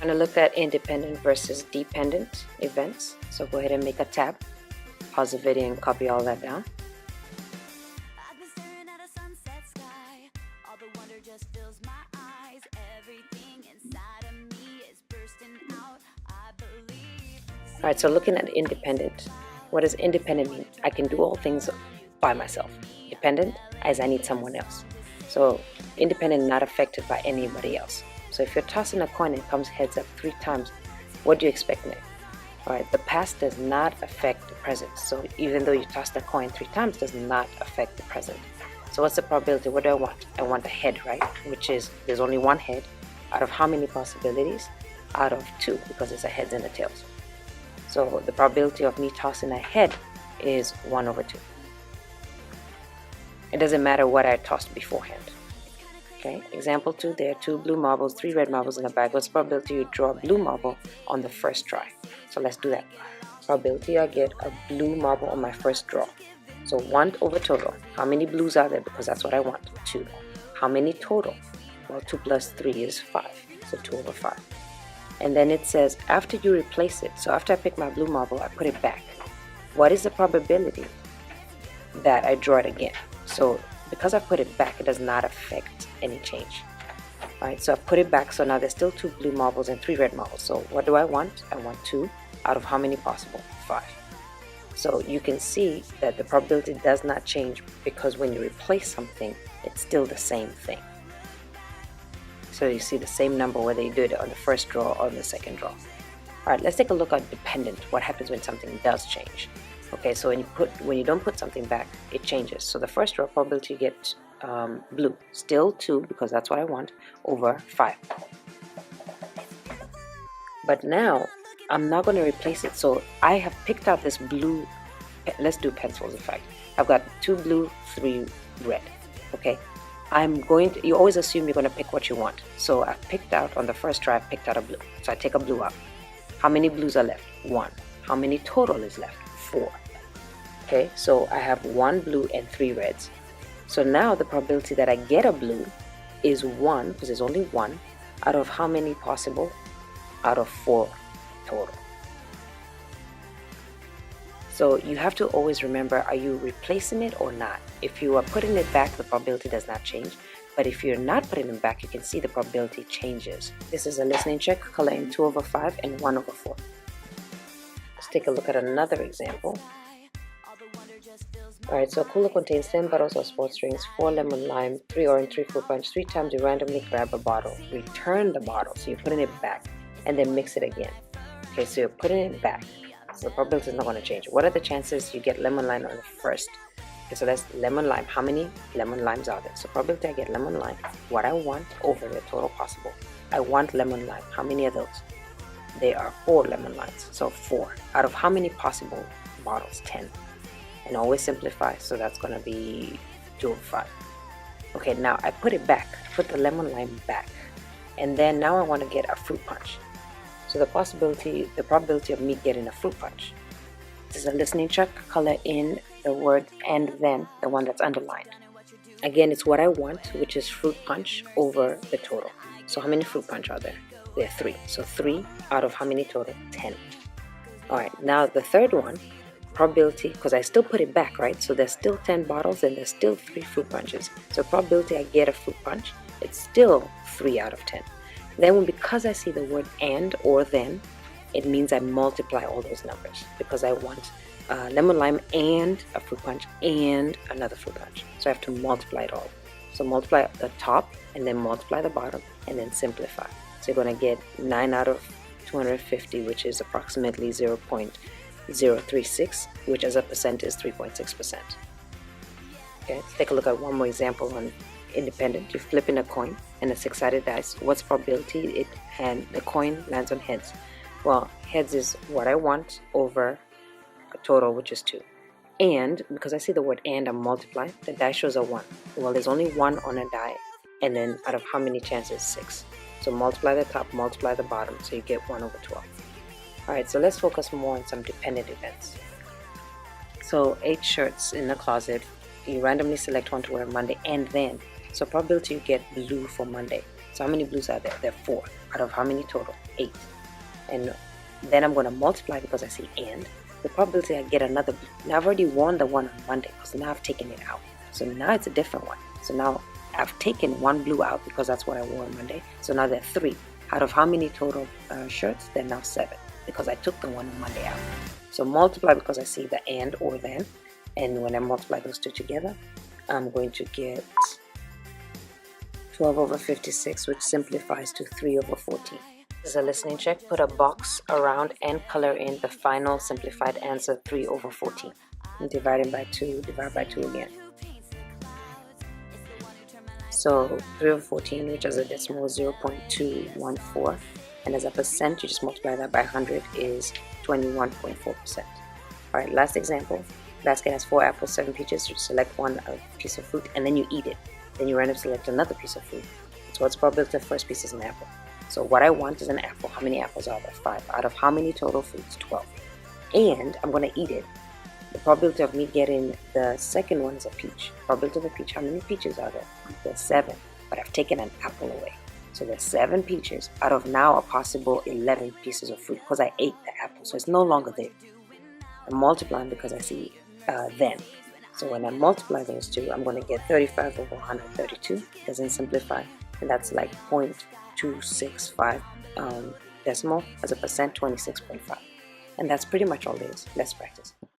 I'm going to look at independent versus dependent events. So go ahead and make a tab, pause the video and copy all that down. Alright, so looking at independent, what does independent mean? I can do all things by myself. Dependent, as I need someone else. So independent, not affected by anybody else. So if you're tossing a coin and it comes heads up 3 times, what do you expect next? Alright, the past does not affect the present. So even though you tossed the coin 3 times, does not affect the present. So what's the probability? What do I want? I want a head, right? Which is, there's only one head. Out of how many possibilities? Out of 2, because it's a heads and a tails. So the probability of me tossing a head is 1/2. It doesn't matter what I tossed beforehand. Okay, example 2, there are 2 blue marbles, 3 red marbles in a bag. What's the probability you draw a blue marble on the first try? So let's do that. Probability I get a blue marble on my first draw. So 1 over total. How many blues are there? Because that's what I want, 2. How many total? Well, 2 plus 3 is 5, so 2 over 5. And then it says after you replace it, so after I pick my blue marble, I put it back. What is the probability that I draw it again? So because I put it back, it does not affect any change. Alright, so I put it back, so now there's still 2 blue marbles and 3 red marbles. So what do I want? I want 2 out of how many possible? 5. So you can see that the probability does not change because when you replace something, it's still the same thing. So you see the same number whether you do it on the first draw or on the second draw. Alright, let's take a look at dependent. What happens when something does change? Okay, so when you don't put something back, it changes. So the first draw probability you get blue, still 2 because that's what I want, over 5. But now I'm not going to replace it. So I have picked out this blue. Let's do pencils in fact. I've got 2 blue, 3 red. Okay. You always assume you're going to pick what you want. So I picked out, on the first try, I picked out a blue. So I take a blue out. How many blues are left? 1. How many total is left? 4. Okay, so I have 1 blue and 3 reds. So now the probability that I get a blue is 1, because there's only 1, out of how many possible? Out of 4 total. So you have to always remember, are you replacing it or not? If you are putting it back, the probability does not change. But if you're not putting it back, you can see the probability changes. This is a listening check, color in 2 over 5 and 1 over 4. Let's take a look at another example. Alright, so a cooler contains 10 bottles of sports drinks, 4 lemon lime, 3 orange, 3 fruit punch. 3 times you randomly grab a bottle. Return the bottle, so you're putting it back, and then mix it again. Okay, so you're putting it back. So the probability is not going to change. What are the chances you get lemon lime on the first? Okay, so that's lemon lime. How many lemon limes are there? So probability I get lemon lime, what I want over the total possible. I want lemon lime. How many of those? There are 4 lemon limes. So 4. Out of how many possible bottles? 10. And always simplify. So that's going to be 2 over 5. Okay, now I put it back. Put the lemon lime back. And then now I want to get a fruit punch. So the probability of me getting a fruit punch. This is a listening check, color in the word and then, the one that's underlined. Again, it's what I want, which is fruit punch over the total. So how many fruit punch are there? There are 3. So 3 out of how many total? 10. Alright, now the third one, probability, because I still put it back, right? So there's still 10 bottles and there's still 3 fruit punches. So probability I get a fruit punch, it's still 3 out of 10. Then because I see the word and or then, it means I multiply all those numbers because I want lemon lime and a fruit punch and another fruit punch. So I have to multiply it all. So multiply the top and then multiply the bottom and then simplify. So you're going to get 9 out of 250, which is approximately 0.036, which as a percent is 3.6%. Okay, let's take a look at one more example on independent. You flip in a coin and a 6-sided dice. What's probability the coin lands on heads? Well, heads is what I want over a total, which is 2. And because I see the word and, I'm multiplying. The die shows a 1. Well, there's only 1 on a die, and then out of how many chances? 6. So multiply the top, multiply the bottom, so you get 1 over 12. Alright, so let's focus more on some dependent events. So 8 shirts in the closet. You randomly select one to wear Monday and then. So probability you get blue for Monday. So how many blues are there? There are 4. Out of how many total? 8. And then I'm going to multiply because I see and. The probability I get another blue. Now I've already won the one on Monday because now I've taken it out. So now it's a different one. So now I've taken 1 blue out because that's what I wore on Monday. So now there are 3. Out of how many total shirts? There are now 7 because I took the one on Monday out. So multiply because I see the and or then. And when I multiply those two together, I'm going to get 12 over 56, which simplifies to 3 over 14. This is a listening check. Put a box around and color in the final simplified answer, 3 over 14. And divide by 2, divide by 2 again. So 3 over 14, which as a decimal is 0.214. And as a percent, you just multiply that by 100, is 21.4%. Alright, last example. Basket has 4 apples, 7 peaches. You select one piece of fruit and then you eat it. Then you random select another piece of fruit. So what's probability the first piece is an apple? So what I want is an apple. How many apples are there? 5. Out of how many total fruits? 12. And I'm going to eat it. The probability of me getting the second one is a peach. Probability of a peach. How many peaches are there? There's 7. But I've taken an apple away. So there's 7 peaches out of now a possible 11 pieces of fruit because I ate the apple. So it's no longer there. I'm multiplying because I see then. So when I multiply those two, I'm going to get 35 over 132. Doesn't simplify. And that's like 0.265 decimal. As a percent, 26.5. And that's pretty much all there is. Let's practice.